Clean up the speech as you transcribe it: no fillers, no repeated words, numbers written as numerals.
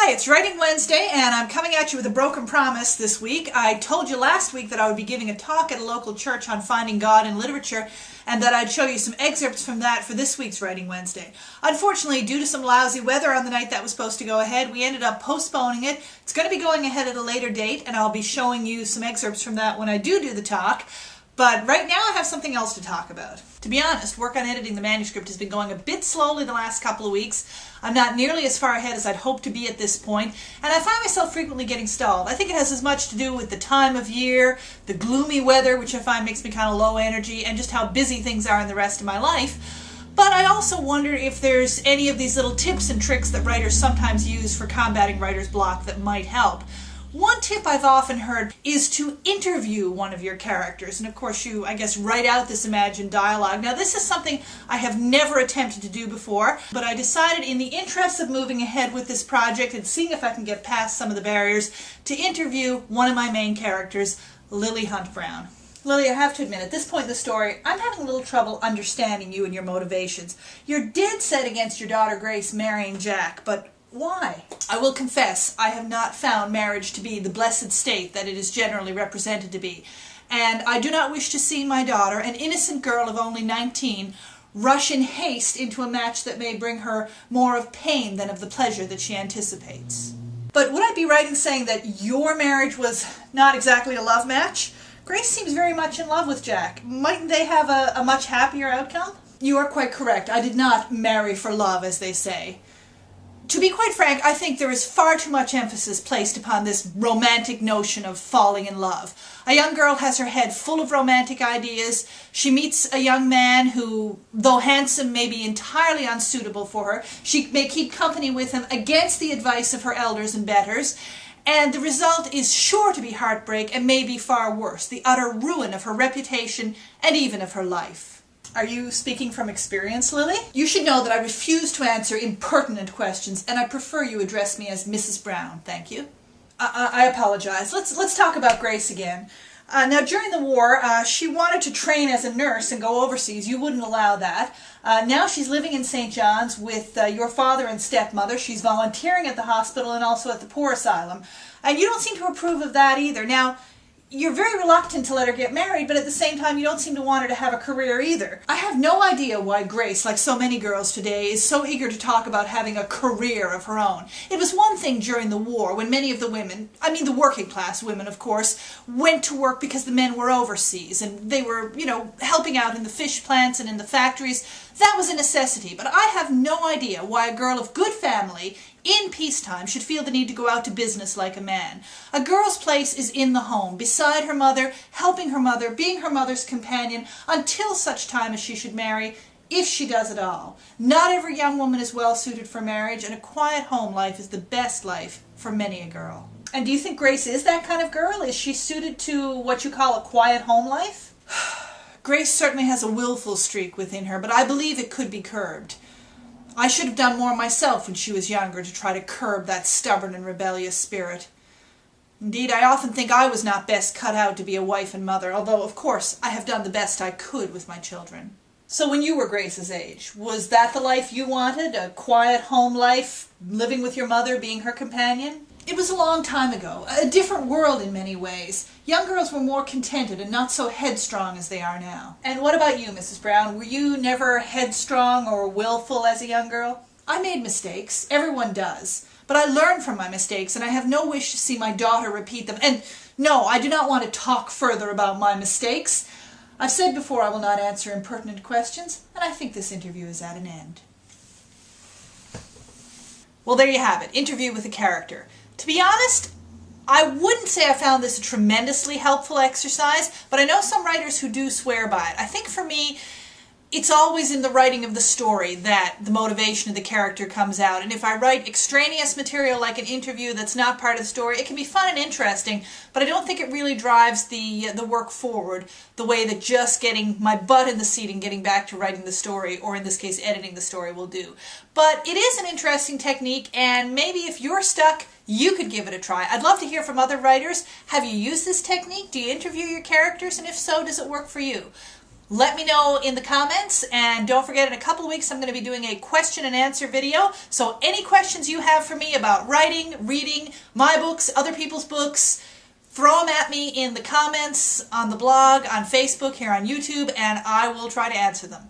Hi, it's Writing Wednesday, and I'm coming at you with a broken promise this week. I told you last week that I would be giving a talk at a local church on finding God in literature, and that I'd show you some excerpts from that for this week's Writing Wednesday. Unfortunately, due to some lousy weather on the night that was supposed to go ahead, we ended up postponing it. It's going to be going ahead at a later date, and I'll be showing you some excerpts from that when I do the talk. But right now I have something else to talk about. To be honest, work on editing the manuscript has been going a bit slowly the last couple of weeks. I'm not nearly as far ahead as I'd hoped to be at this point, and I find myself frequently getting stalled. I think it has as much to do with the time of year, the gloomy weather, which I find makes me kind of low energy, and just how busy things are in the rest of my life. But I also wonder if there's any of these little tips and tricks that writers sometimes use for combating writer's block that might help. One tip I've often heard is to interview one of your characters, and of course you, I guess, write out this imagined dialogue. Now this is something I have never attempted to do before, but I decided in the interest of moving ahead with this project and seeing if I can get past some of the barriers, to interview one of my main characters, Lily Hunt Brown. Lily, I have to admit, at this point in the story, I'm having a little trouble understanding you and your motivations. You're dead set against your daughter Grace marrying Jack, but why? I will confess, I have not found marriage to be the blessed state that it is generally represented to be, and I do not wish to see my daughter, an innocent girl of only 19, rush in haste into a match that may bring her more of pain than of the pleasure that she anticipates. But would I be right in saying that your marriage was not exactly a love match? Grace seems very much in love with Jack. Mightn't they have a much happier outcome? You are quite correct. I did not marry for love, as they say. To be quite frank, I think there is far too much emphasis placed upon this romantic notion of falling in love. A young girl has her head full of romantic ideas. She meets a young man who, though handsome, may be entirely unsuitable for her. She may keep company with him against the advice of her elders and betters, and the result is sure to be heartbreak and maybe far worse, the utter ruin of her reputation and even of her life. Are you speaking from experience, Lily? You should know that I refuse to answer impertinent questions, and I prefer you address me as Mrs. Brown. Thank you. I apologize. Let's talk about Grace again. Now, during the war, she wanted to train as a nurse and go overseas. You wouldn't allow that. Now she's living in St. John's with your father and stepmother. She's volunteering at the hospital and also at the poor asylum. And you don't seem to approve of that either. Now, you're very reluctant to let her get married, but at the same time you don't seem to want her to have a career either. I have no idea why Grace, like so many girls today, is so eager to talk about having a career of her own. It was one thing during the war when many of the women, I mean the working class women of course, went to work because the men were overseas and they were, helping out in the fish plants and in the factories. That was a necessity, but I have no idea why a girl of good family in peacetime should feel the need to go out to business like a man. A girl's place is in the home, beside her mother, helping her mother, being her mother's companion, until such time as she should marry, if she does at all. Not every young woman is well suited for marriage, and a quiet home life is the best life for many a girl. And do you think Grace is that kind of girl? Is she suited to what you call a quiet home life? Grace certainly has a willful streak within her, but I believe it could be curbed. I should have done more myself when she was younger to try to curb that stubborn and rebellious spirit. Indeed, I often think I was not best cut out to be a wife and mother, although, of course, I have done the best I could with my children. So when you were Grace's age, was that the life you wanted? A quiet home life, living with your mother, being her companion? It was a long time ago, a different world in many ways. Young girls were more contented and not so headstrong as they are now. And what about you, Mrs. Brown? Were you never headstrong or willful as a young girl? I made mistakes. Everyone does. But I learned from my mistakes, and I have no wish to see my daughter repeat them. And no, I do not want to talk further about my mistakes. I've said before I will not answer impertinent questions, and I think this interview is at an end. Well, there you have it. Interview with a character. To be honest, I wouldn't say I found this a tremendously helpful exercise, but I know some writers who do swear by it. I think for me, it's always in the writing of the story that the motivation of the character comes out. And if I write extraneous material like an interview that's not part of the story, it can be fun and interesting, but I don't think it really drives the work forward the way that just getting my butt in the seat and getting back to writing the story, or in this case editing the story, will do. But it is an interesting technique, and maybe if you're stuck, you could give it a try. I'd love to hear from other writers. Have you used this technique? Do you interview your characters? And if so, does it work for you? Let me know in the comments, and don't forget, in a couple of weeks I'm going to be doing a question and answer video. So any questions you have for me about writing, reading, my books, other people's books, throw them at me in the comments on the blog, on Facebook, here on YouTube, and I will try to answer them.